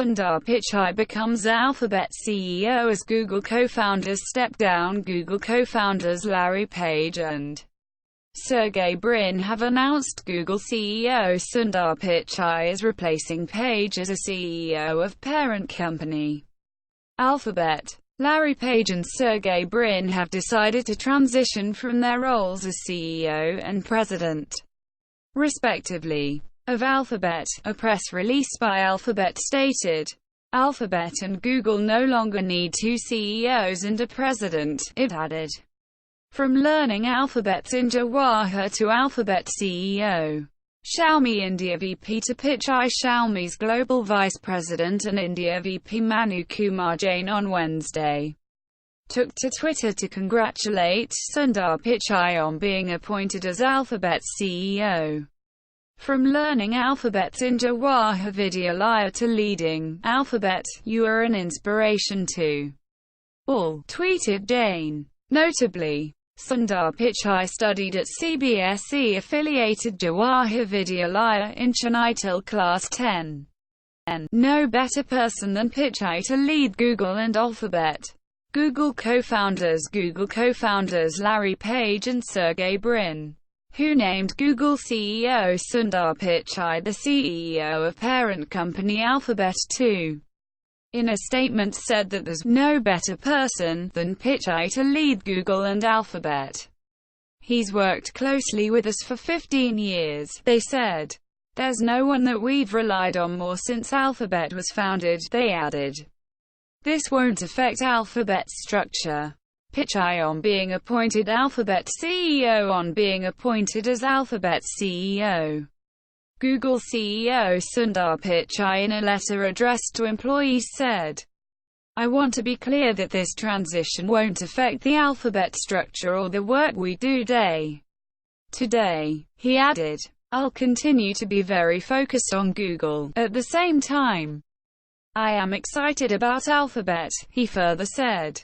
Sundar Pichai becomes Alphabet CEO as Google co-founders step down. Google co-founders Larry Page and Sergey Brin have announced Google CEO Sundar Pichai is replacing Page as a CEO of parent company Alphabet. Larry Page and Sergey Brin have decided to transition from their roles as CEO and president, respectively, of Alphabet. A press release by Alphabet stated, "Alphabet and Google no longer need two CEOs and a president," it added. From learning Alphabet's in Jawahar to Alphabet CEO Xiaomi India VP to Pichai. Xiaomi's global vice president and India VP Manu Kumar Jain on Wednesday took to Twitter to congratulate Sundar Pichai on being appointed as Alphabet's CEO. From learning Alphabet's in Jawahar Vidyalaya to leading Alphabet, you are an inspiration to all, tweeted Jain. Notably, Sundar Pichai studied at CBSE-affiliated Jawahar Vidyalaya in Chennai till Class 10. No better person than Pichai to lead Google and Alphabet. Google co-founders Larry Page and Sergey Brin, who named Google CEO Sundar Pichai the CEO of parent company Alphabet too, in a statement said that there's no better person than Pichai to lead Google and Alphabet. He's worked closely with us for 15 years, they said. There's no one that we've relied on more since Alphabet was founded, they added. This won't affect Alphabet's structure. Pichai on being appointed Alphabet CEO on being appointed as Alphabet CEO. Google CEO Sundar Pichai in a letter addressed to employees said, "I want to be clear that this transition won't affect the Alphabet structure or the work we do day to day." He added, "I'll continue to be very focused on Google. At the same time, I am excited about Alphabet," he further said.